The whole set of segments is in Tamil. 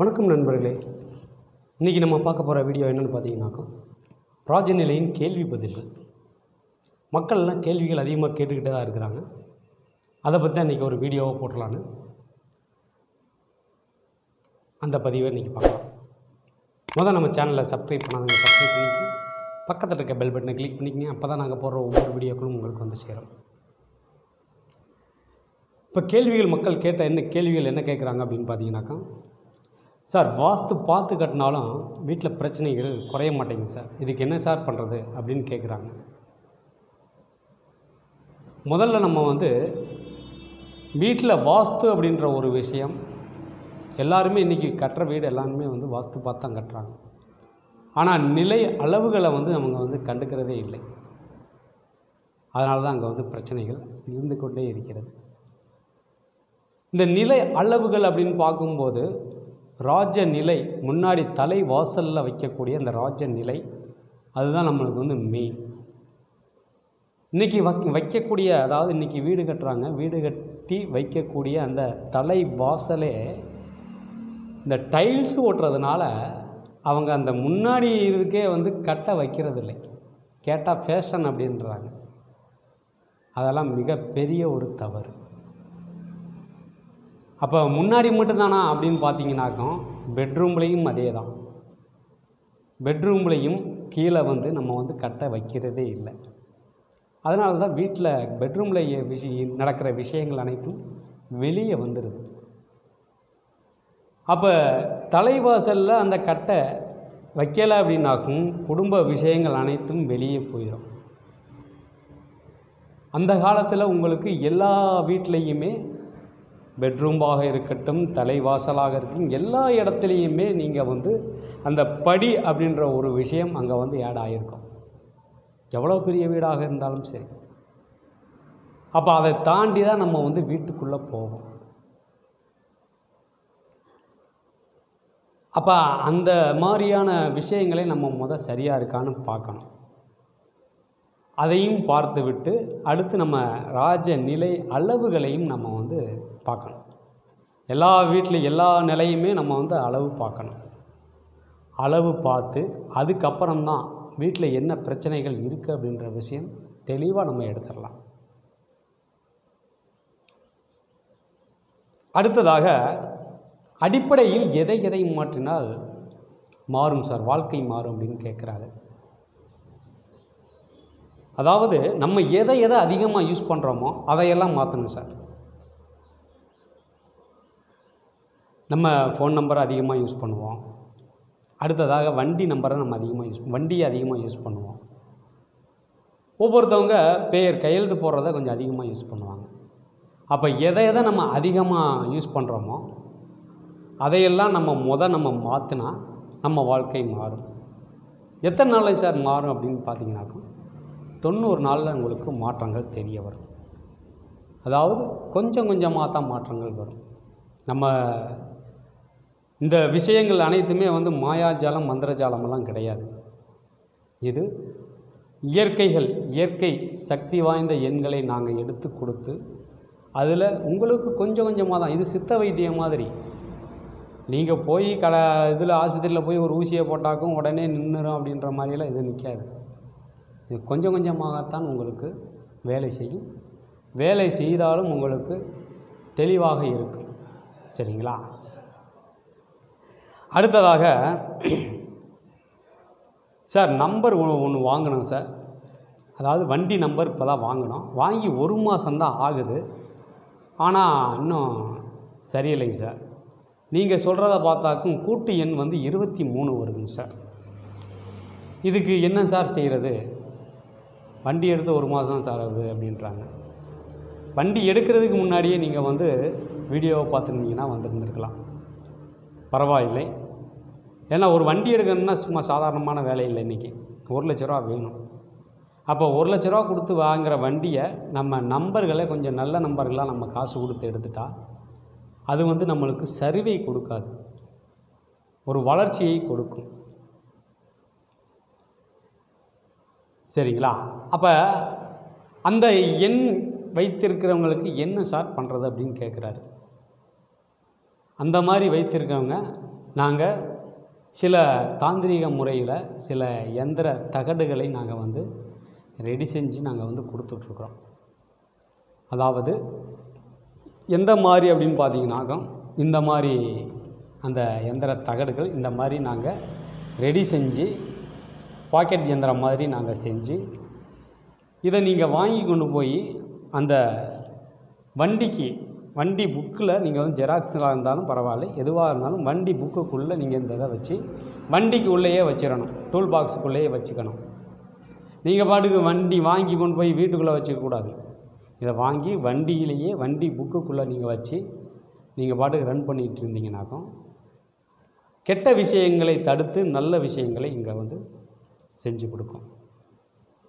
வணக்கம் நண்பர்களே. இன்றைக்கி நம்ம பார்க்க போகிற வீடியோ என்னென்னு பார்த்தீங்கன்னாக்கா, ராஜநிலையின் கேள்வி பதில்கள். மக்கள்லாம் கேள்விகள் அதிகமாக கேட்டுக்கிட்டே தான் இருக்கிறாங்க. அதை பற்றி தான் இன்றைக்கி ஒரு வீடியோவை போட்டலான்னு அந்த பதிவை இன்றைக்கி பார்க்கலாம். முதல் நம்ம சேனலில் சப்ஸ்கிரைப் பண்ணாதவங்க சப்ஸ்கிரைப் பண்ணிக்கி பக்கத்தில் இருக்க பெல் பட்டனை கிளிக் பண்ணிக்கங்க. அப்போ தான் நாங்கள் போடுற ஒவ்வொரு வீடியோக்களும் உங்களுக்கு வந்து சேரும். இப்போ கேள்விகள் மக்கள் கேட்ட கேள்விகள் என்ன கேட்குறாங்க அப்படின்னு பார்த்தீங்கன்னாக்கா, சார் வாஸ்து பார்த்து கட்டினாலும் வீட்டில் பிரச்சனைகள் குறைய மாட்டேங்குது சார், இதுக்கு என்ன சார் பண்ணுறது அப்படின்னு கேட்குறாங்க. முதல்ல நம்ம வீட்டில் வாஸ்து அப்படின்ற ஒரு விஷயம் எல்லாருமே இன்றைக்கி கட்டுற வீடு எல்லாருமே வாஸ்து பார்த்து தான் கட்டுறாங்க. ஆனால் நிலை அளவுகளை அவங்க கண்டுக்கிறதே இல்லை. அதனால தான் அங்கே பிரச்சனைகள் இருந்து கொண்டே இருக்கிறது. இந்த நிலை அளவுகள் அப்படின்னு பார்க்கும்போது ராஜநிலை, முன்னாடி தலை வாசலில் வைக்கக்கூடிய அந்த ராஜநிலை அதுதான் நம்மளுக்கு மெயின். இன்றைக்கி வைக்கக்கூடிய, அதாவது இன்றைக்கி வீடு கட்டுறாங்க, வீடு கட்டி வைக்கக்கூடிய அந்த தலை வாசலே இந்த டைல்ஸ் ஓட்டுறதுனால அவங்க அந்த முன்னாடி இதுக்கே கட்ட வைக்கிறது இல்லை. கேட்டால் ஃபேஷன் அப்படின்றாங்க. அதெல்லாம் மிகப்பெரிய ஒரு தவறு. அப்போ முன்னாடி மட்டும்தானா அப்படின்னு பார்த்தீங்கன்னாக்கும், பெட்ரூம்லேயும் அதே தான். பெட்ரூம்லேயும் கீழே நம்ம கட்ட வைக்கிறதே இல்லை. அதனால தான் வீட்டில் பெட்ரூமில் நடக்கிற விஷயங்கள் அனைத்தும் வெளியே வந்துடுது. அப்போ தலைவாசலில் அந்த கட்டை வைக்கலை அப்படின்னாக்கும் குடும்ப விஷயங்கள் அனைத்தும் வெளியே போயிடும். அந்த காலத்தில் உங்களுக்கு எல்லா வீட்லேயுமே பெட்ரூமாக இருக்கட்டும், தலைவாசலாக இருக்கட்டும், எல்லா இடத்துலையுமே நீங்கள் அந்த படி அப்படின்ற ஒரு விஷயம் அங்கே ஆட் ஆகிருக்கும். எவ்வளோ பெரிய வீடாக இருந்தாலும் சரி. அப்போ அதை தாண்டி தான் நம்ம வீட்டுக்குள்ளே போவோம். அப்போ அந்த மாதிரியான விஷயங்களை நம்ம சரியாக இருக்கான்னு பார்க்கணும். அதையும் பார்த்து விட்டு அடுத்து நம்ம ராஜநிலை அளவுகளையும் நம்ம பார்க்கணும். எல்லா வீட்டில் எல்லா நிலையுமே நம்ம அளவு பார்க்கணும். அளவு பார்த்து அதுக்கப்புறம்தான் வீட்டில் என்ன பிரச்சனைகள் இருக்குது அப்படின்ற விஷயம் தெளிவாக நம்ம எடுத்துடலாம். அடுத்ததாக, அடிப்படையில் எதை மாற்றினால் மாறும் சார், வாழ்க்கை மாறும் அப்படின்னு கேட்குறாங்க. அதாவது நம்ம எதை அதிகமாக யூஸ் பண்ணுறோமோ அதையெல்லாம் மாற்றணும் சார். நம்ம ஃபோன் நம்பரை அதிகமாக யூஸ் பண்ணுவோம். அடுத்ததாக வண்டி நம்பரை நம்ம வண்டியை அதிகமாக யூஸ் பண்ணுவோம். ஒவ்வொருத்தவங்க கையெழுத்து போடுறத கொஞ்சம் அதிகமாக யூஸ் பண்ணுவாங்க. அப்போ எதை நம்ம அதிகமாக யூஸ் பண்ணுறோமோ அதையெல்லாம் நம்ம மாற்றினா நம்ம வாழ்க்கை மாறும். எத்தனை நாளில் சார் மாறும் அப்படின்னு பார்த்தீங்கன்னாக்கும், 90 நாளில் உங்களுக்கு மாற்றங்கள் தெரிய வரும். அதாவது கொஞ்சம் கொஞ்சமாக தான் மாற்றங்கள் வரும். நம்ம இந்த விஷயங்கள் அனைத்துமே மாயாஜாலம், மந்திரஜாலமெல்லாம் கிடையாது. இது இயற்கை சக்தி வாய்ந்த எண்களை நாங்கள் எடுத்து கொடுத்து அதில் உங்களுக்கு கொஞ்சம் கொஞ்சமாக தான். இது சித்த வைத்தியம் மாதிரி. நீங்கள் போய் இதில் ஆஸ்பத்திரியில் போய் ஒரு ஊசியை போட்டாக்கும் உடனே நின்றுடும் அப்படின்ற மாதிரியெல்லாம் இது நிற்காது. இது கொஞ்சம் கொஞ்சமாகத்தான் உங்களுக்கு வேலை செய்யும். வேலை செய்தாலும் உங்களுக்கு தெளிவாக இருக்கும். சரிங்களா? அடுத்ததாக, சார் நம்பர் ஒன்று வாங்கணும் சார். அதாவது வண்டி நம்பர் இப்போ தான் வாங்கினோம். வாங்கி 1 மாதம்தான் ஆகுது. ஆனால் இன்னும் சரியில்லைங்க சார். நீங்கள் சொல்கிறத பார்த்தாக்கும் கூட்டு எண் 23 வருதுங்க சார். இதுக்கு என்ன சார் செய்கிறது? வண்டி எடுத்து 1 மாதம் சார் ஆகுது அப்படின்றாங்க. வண்டி எடுக்கிறதுக்கு முன்னாடியே நீங்கள் வீடியோவை பார்த்துருந்தீங்கன்னா வந்துருந்துருக்கலாம், பரவாயில்லை. ஏன்னா ஒரு வண்டி எடுக்கணும்னா சும்மா சாதாரணமான வேலை இல்லை. இன்றைக்கி 1 லட்ச ரூபா வேணும். அப்போ 1 லட்ச ரூபா கொடுத்து வாங்குகிற வண்டியை நம்ம நம்பர்களை கொஞ்சம் நல்ல நம்பர்களாக நம்ம காசு கொடுத்து எடுத்துட்டா அது நம்மளுக்கு சரிவை கொடுக்காது, ஒரு வளர்ச்சியை கொடுக்கும். சரிங்களா? அப்போ அந்த எண் வைத்திருக்கிறவங்களுக்கு என்ன சார் பண்ணுறது அப்படின்னு கேட்குறாரு. அந்த மாதிரி வைத்திருக்கவங்க நாங்கள் சில தாந்திரீக முறையில் சில எந்திர தகடுகளை நாங்கள் வந்து ரெடி செஞ்சு நாங்கள் வந்து கொடுத்துட்ருக்குறோம். அதாவது எந்த மாதிரி அப்படின்னு பார்த்தீங்கன்னாக்கா, இந்த மாதிரி அந்த எந்திர தகடுகள் இந்த மாதிரி நாங்கள் ரெடி செஞ்சு பாக்கெட் எந்திரம் மாதிரி நாங்கள் செஞ்சு இதை நீங்கள் வாங்கி கொண்டு போய் அந்த வண்டி புக்கில் நீங்கள் வந்து ஜெராக்ஸாக இருந்தாலும் பரவாயில்ல, எதுவாக இருந்தாலும் வண்டி புக்குக்குள்ளே நீங்கள் இந்த இதை வச்சு வண்டிக்கு உள்ளேயே வச்சிடணும். டூல் பாக்ஸுக்குள்ளேயே வச்சுக்கணும். நீங்கள் பாட்டுக்கு வண்டி வாங்கி கொண்டு போய் வீட்டுக்குள்ளே வச்சுக்கக்கூடாது. இதை வாங்கி வண்டியிலேயே வண்டி புக்குக்குள்ளே நீங்கள் வச்சு நீங்கள் பாட்டுக்கு ரன் பண்ணிகிட்டு இருந்தீங்கன்னாக்கும் கெட்ட விஷயங்களை தடுத்து நல்ல விஷயங்களை இங்கே வந்து செஞ்சு கொடுக்கும்.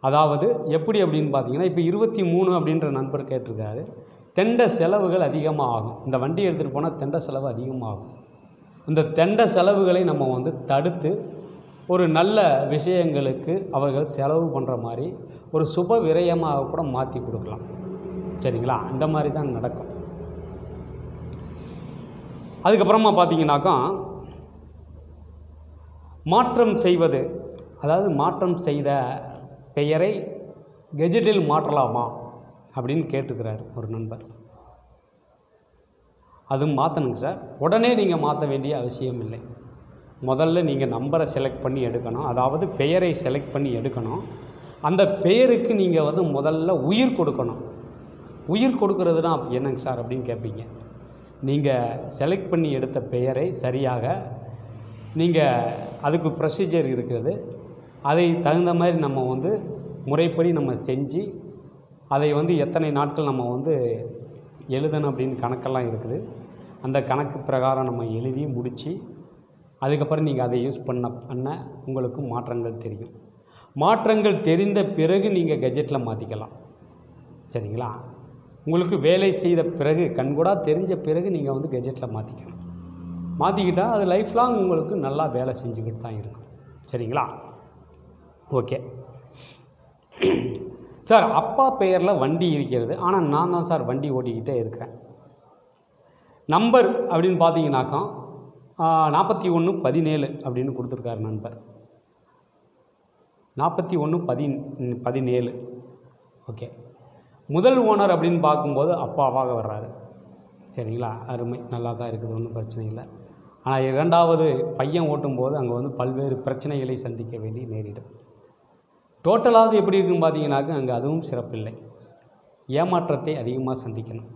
அதாவது எப்படி அப்படின்னு பார்த்தீங்கன்னா, இப்போ 23 அப்படின்ற நண்பர் கேட்டிருக்காரு, தெண்ட செலவுகள் அதிகமாக ஆகும். இந்த வண்டி எடுத்துகிட்டு போனால் தெண்ட செலவு அதிகமாகும். இந்த தெண்ட செலவுகளை நம்ம வந்து தடுத்து ஒரு நல்ல விஷயங்களுக்கு அவர்கள் செலவு பண்ணுற மாதிரி ஒரு சுப விரயமாக கூட மாற்றி கொடுக்கலாம். சரிங்களா? இந்த மாதிரி தான் நடக்கும். அதுக்கப்புறமா பார்த்தீங்கன்னாக்கா, மாற்றம் செய்வது, அதாவது மாற்றம் செய்த பெயரை கெஜெட்டில் மாற்றலாமா அப்படின்னு கேட்டுக்கிறார் ஒரு நண்பர். அதுவும் மாற்றணுங்க சார். உடனே நீங்கள் மாற்ற வேண்டிய அவசியம் இல்லை. முதல்ல நீங்கள் நம்பரை செலக்ட் பண்ணி எடுக்கணும். அதாவது பெயரை செலக்ட் பண்ணி எடுக்கணும். அந்த பெயருக்கு நீங்கள் வந்து முதல்ல உயிர் கொடுக்கணும். உயிர் கொடுக்கறதுனா என்னங்க சார் அப்படின்னு கேட்பீங்க. நீங்கள் செலக்ட் பண்ணி எடுத்த பெயரை சரியாக நீங்கள் அதுக்கு ப்ரொசீஜர் இருக்கிறது, அதை தகுந்த மாதிரி நம்ம வந்து முறைப்படி நம்ம செஞ்சு அதை வந்து எத்தனை நாட்கள் நம்ம வந்து எழுதணும் அப்படின்னு கணக்கெல்லாம் இருக்குது. அந்த கணக்கு பிரகாரம் நம்ம எழுதி முடித்து அதுக்கப்புறம் நீங்கள் அதை யூஸ் பண்ண உங்களுக்கு மாற்றங்கள் தெரியும். மாற்றங்கள் தெரிந்த பிறகு நீங்கள் கெஜெட்டில் மாற்றிக்கலாம். சரிங்களா? உங்களுக்கு வேலை செய்த பிறகு கண்கூடாக தெரிஞ்ச பிறகு நீங்கள் வந்து கெஜெட்டில் மாற்றிக்கணும். மாற்றிக்கிட்டால் அது லைஃப் லாங் உங்களுக்கு நல்லா வேலை செஞ்சுக்கிட்டு தான் இருக்கும். சரிங்களா? ஓகே சார், அப்பா பெயரில் வண்டி இருக்கிறது, ஆனால் நான் தான் சார் வண்டி ஓட்டிக்கிட்டே இருக்கிறேன். நம்பர் அப்படின்னு பார்த்தீங்கன்னாக்கா 4117 அப்படின்னு கொடுத்துருக்காரு நண்பர். 4117. ஓகே. முதல் ஓனர் அப்படின்னு பார்க்கும்போது அப்பாவாக வர்றாரு. சரிங்களா? அருமை, நல்லா தான் இருக்குது, ஒன்றும் பிரச்சனை இல்லை. ஆனால் இரண்டாவது பையன் ஓட்டும்போது அங்கே வந்து பல்வேறு பிரச்சனைகளை சந்திக்க வேண்டி நேரிடும். டோட்டலாவது எப்படி இருக்குன்னு பார்த்தீங்கன்னாக்க அங்கே அதுவும் சிறப்பில்லை. ஏமாற்றத்தை அதிகமாக சந்திக்கணும்.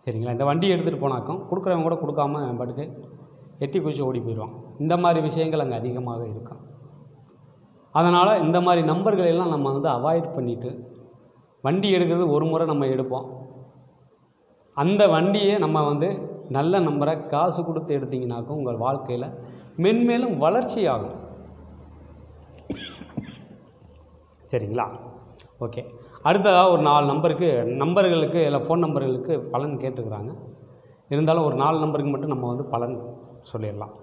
சரிங்களா? இந்த வண்டி எடுத்துகிட்டு போனாக்கும் கொடுக்குறவங்க கூட கொடுக்காம பாட்டுக்கு எட்டி குச்சி ஓடி போயிடுவான். இந்த மாதிரி விஷயங்கள் அங்கே அதிகமாக இருக்கும். அதனால் இந்த மாதிரி நம்பர்களெல்லாம் நம்ம வந்து அவாய்ட் பண்ணிவிட்டு, வண்டி எடுக்கிறது ஒரு முறை நம்ம எடுப்போம். அந்த வண்டியை நம்ம வந்து நல்ல நம்பரை காசு கொடுத்து எடுத்திங்கனாக்கும் உங்கள் வாழ்க்கையில் மென்மேலும் வளர்ச்சி ஆகும். சரிங்களா? ஓகே. அடுத்ததாக ஒரு 4 நம்பர்களுக்கு இல்லை ஃபோன் நம்பர்களுக்கு பலன் கேட்டுக்கிறாங்க. இருந்தாலும் ஒரு 4 நம்பருக்கு மட்டும் நம்ம வந்து பலன் சொல்லிடலாம்.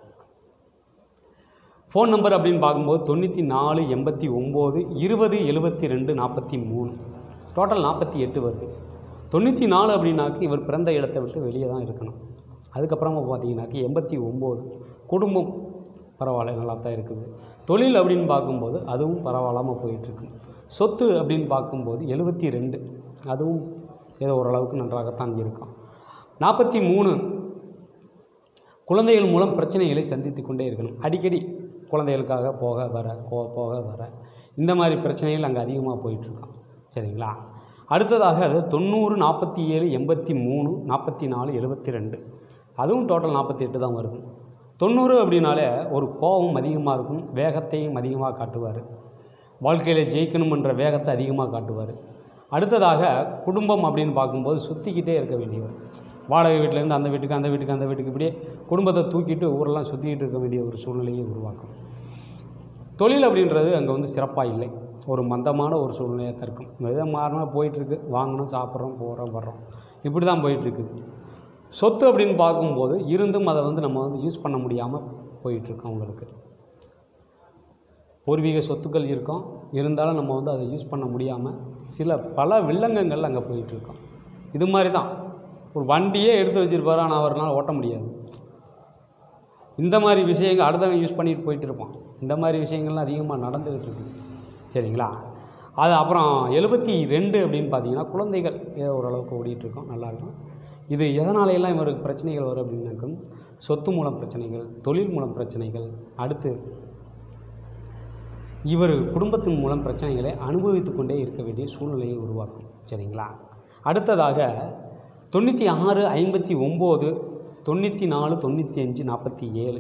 ஃபோன் நம்பர் அப்படின்னு பார்க்கும்போது 94 89 20 72 43, டோட்டல் 48 வருது. 94 அப்படின்னாக்கி இவர் பிறந்த இடத்தை விட்டு வெளியே தான் இருக்கணும். அதுக்கப்புறமா பார்த்தீங்கன்னாக்கி 89 குடும்பம் பரவாயில்ல, நல்லா தான் இருக்குது. தொழில் அப்படின்னு பார்க்கும்போது அதுவும் பரவாயில்லாமல் போயிட்டுருக்கு. சொத்து அப்படின்னு பார்க்கும்போது 72, அதுவும் ஏதோ ஓரளவுக்கு நன்றாகத்தான் இருக்கும். 43 குழந்தைகள் மூலம் பிரச்சனைகளை சந்தித்து கொண்டே இருக்கணும். அடிக்கடி குழந்தைகளுக்காக போக வர இந்த மாதிரி பிரச்சனைகள் அங்கே அதிகமாக போயிட்டுருக்கோம். சரிங்களா? அடுத்ததாக அது 90 47 83 44 72, அதுவும் டோட்டல் 48 தான் வருது. 90 அப்படின்னாலே ஒரு கோபம் அதிகமாக இருக்கும், வேகத்தையும் அதிகமாக காட்டுவார். வாழ்க்கையில் ஜெயிக்கணுமென்ற வேகத்தை அதிகமாக காட்டுவார். அடுத்ததாக குடும்பம் அப்படின்னு பார்க்கும்போது சுற்றிக்கிட்டே இருக்க வேண்டியவர். வாடகை வீட்டிலேருந்து அந்த வீட்டுக்கு இப்படியே குடும்பத்தை தூக்கிட்டு ஊரெல்லாம் சுற்றிக்கிட்டு இருக்க வேண்டிய ஒரு சூழ்நிலையை உருவாக்கும். தொழில் அப்படின்றது அங்கே வந்து சிறப்பாக இல்லை, ஒரு மந்தமான ஒரு சூழ்நிலையாக தான் இருக்கும். எதாவது மாறினா போயிட்டுருக்கு, வாங்கணும், சாப்பிட்றோம், போகிறோம், வர்றோம், இப்படி தான் போயிட்டுருக்குது. சொத்து அப்படின்னு பார்க்கும்போது இருந்தும் அதை வந்து நம்ம வந்து யூஸ் பண்ண முடியாமல் போயிட்டுருக்கோம். அவங்களுக்கு பூர்வீக சொத்துக்கள் இருக்கும், இருந்தாலும் நம்ம வந்து அதை யூஸ் பண்ண முடியாமல் பல வில்லங்கங்கள் அங்கே போயிட்டுருக்கோம். இது மாதிரி தான் ஒரு வண்டியே எடுத்து வச்சுருப்பாரு, ஆனால் அவரால் ஓட்ட முடியாது. இந்த மாதிரி விஷயங்கள் அடுத்தவன் யூஸ் பண்ணிட்டு போயிட்டு இருப்பான். இந்த மாதிரி விஷயங்கள்லாம் அதிகமாக நடந்துக்கிட்டு இருக்குது. சரிங்களா? அது அப்புறம் 72 அப்படின்னு பார்த்தீங்கன்னா குழந்தைகள் ஏதோ ஓரளவுக்கு ஓடிட்டுருக்கோம், நல்லாயிருக்கும். இது எதனாலையெல்லாம் இவருக்கு பிரச்சனைகள் வரும் அப்படின்னாக்கும், சொத்து மூலம் பிரச்சனைகள், தொழில் மூலம் பிரச்சனைகள், அடுத்து இவர் குடும்பத்தின் மூலம் பிரச்சனைகளை அனுபவித்து கொண்டே இருக்க வேண்டிய சூழ்நிலையை உருவாக்கும். சரிங்களா? அடுத்ததாக 96, 59, 94, 95, 47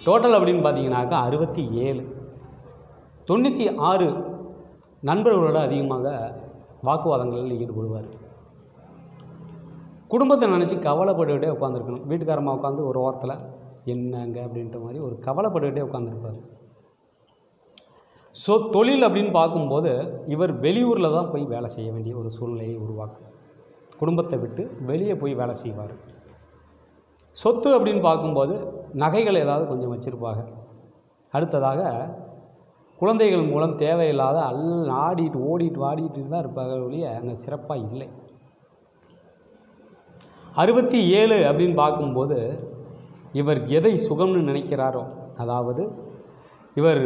டோட்டல் அப்படின்னு பார்த்தீங்கன்னாக்கா 67. 96 நண்பர்களோட அதிகமாக வாக்குவாதங்களில் ஈடுபடுவார். குடும்பத்தை நினச்சி கவலைப்பட்டுக்கிட்டே உட்காந்துருக்கணும். வீட்டுக்காரமாக உட்காந்து ஒரு ஓரத்தில் என்னங்க அப்படின்ற மாதிரி ஒரு கவலைப்பட்டுக்கிட்டே உட்காந்துருப்பார். ஸோ தொழில் அப்படின்னு பார்க்கும்போது இவர் வெளியூரில் தான் போய் வேலை செய்ய வேண்டிய ஒரு சூழ்நிலையை உருவாக்கும். குடும்பத்தை விட்டு வெளியே போய் வேலை செய்வார். சொத்து அப்படின்னு பார்க்கும்போது நகைகள் ஏதாவது கொஞ்சம் வச்சுருப்பாங்க. அடுத்ததாக குழந்தைகள் மூலம் தேவையில்லாத ஆடிட்டு ஓடிட்டு தான் இருப்பாங்க ஒழிய அங்கே சிறப்பாக இல்லை. 67 அப்படின்னு பார்க்கும்போது இவர் எதை சுகம்னு நினைக்கிறாரோ, அதாவது இவர்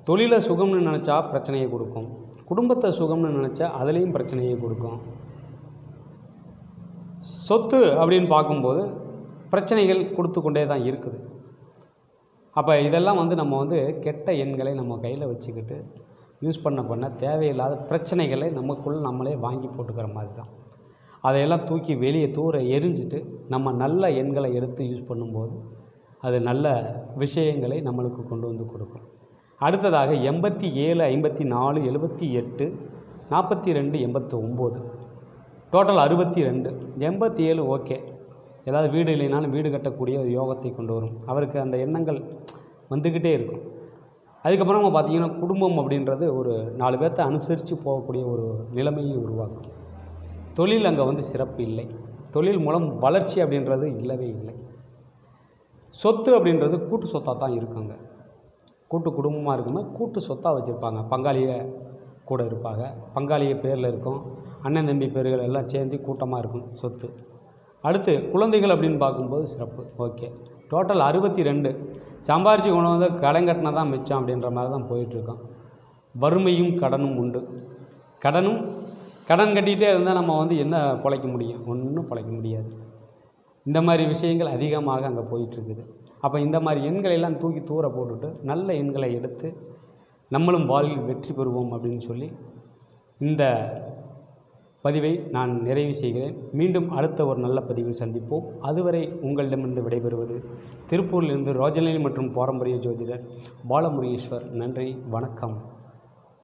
தொழிலை சுகம்னு நினச்சா பிரச்சனையை கொடுக்கும், குடும்பத்தை சுகம்னு நினச்சா அதுலேயும் பிரச்சனையை கொடுக்கும். சொத்து அப்படின்னு பார்க்கும்போது பிரச்சனைகள் கொடுத்து கொண்டே தான் இருக்குது. அப்போ இதெல்லாம் நம்ம கெட்ட எண்களை நம்ம கையில் வச்சுக்கிட்டு யூஸ் பண்ண தேவையில்லாத பிரச்சனைகளை நமக்குள்ளே நம்மளே வாங்கி போட்டுக்கிற மாதிரி தான். அதையெல்லாம் தூக்கி வெளியே தூர எரிஞ்சிட்டு நம்ம நல்ல எண்களை எடுத்து யூஸ் பண்ணும்போது அது நல்ல விஷயங்களை நம்மளுக்கு கொண்டு வந்து கொடுக்கும். அடுத்ததாக 87, 54, 78, 42, 89 டோட்டல் 62. 87 ஓகே, ஏதாவது வீடு இல்லைனாலும் வீடு கட்டக்கூடிய ஒரு யோகத்தை கொண்டு வரும். அவருக்கு அந்த எண்ணங்கள் வந்துக்கிட்டே இருக்கும். அதுக்கப்புறமா பார்த்திங்கன்னா குடும்பம் அப்படின்றது ஒரு 4 பேர்த்தை அனுசரித்து போகக்கூடிய ஒரு நிலைமையை உருவாக்கும். தொழில் அங்கே சிறப்பு இல்லை. தொழில் மூலம் வளர்ச்சி அப்படின்றது இல்லவே இல்லை. சொத்து அப்படின்றது கூட்டு சொத்தாக தான் இருக்குங்க. கூட்டு குடும்பமாக இருக்கும்போது கூட்டு சொத்தாக வச்சுருப்பாங்க. பங்காளியை கூட இருப்பாங்க, பங்காளிய பேரில் இருக்கும், அண்ணன் தம்பி பேர்கள் எல்லாம் சேர்ந்து கூட்டமாக இருக்கும் சொத்து. அடுத்து குழந்தைகள் அப்படின்னு பார்க்கும்போது சிறப்பு ஓகே. டோட்டல் 62. சம்பாரித்து கொண்டு கடன் கட்டினா தான் மிச்சம் அப்படின்ற மாதிரி தான் போயிட்டுருக்கோம். வறுமையும் கடனும் உண்டு. கடன் கட்டிகிட்டே இருந்தால் நம்ம என்ன பிழைக்க முடியும்? ஒன்றும் பிழைக்க முடியாது. இந்த மாதிரி விஷயங்கள் அதிகமாக அங்கே போயிட்டுருக்குது. அப்போ இந்த மாதிரி எண்களெல்லாம் தூக்கி தூர போட்டுட்டு நல்ல எண்களை எடுத்து நம்மளும் வாழ்வில் வெற்றி பெறுவோம் அப்படின்னு சொல்லி இந்த பதிவை நான் நிறைவு செய்கிறேன். மீண்டும் அடுத்த ஒரு நல்ல பதிவில் சந்திப்போம். அதுவரை உங்களிடமிருந்து விடைபெறுவது திருப்பூரிலிருந்து ராஜநிலை மற்றும் பாரம்பரிய ஜோதிடர் பாலமுருகேஸ்வர். நன்றி, வணக்கம்.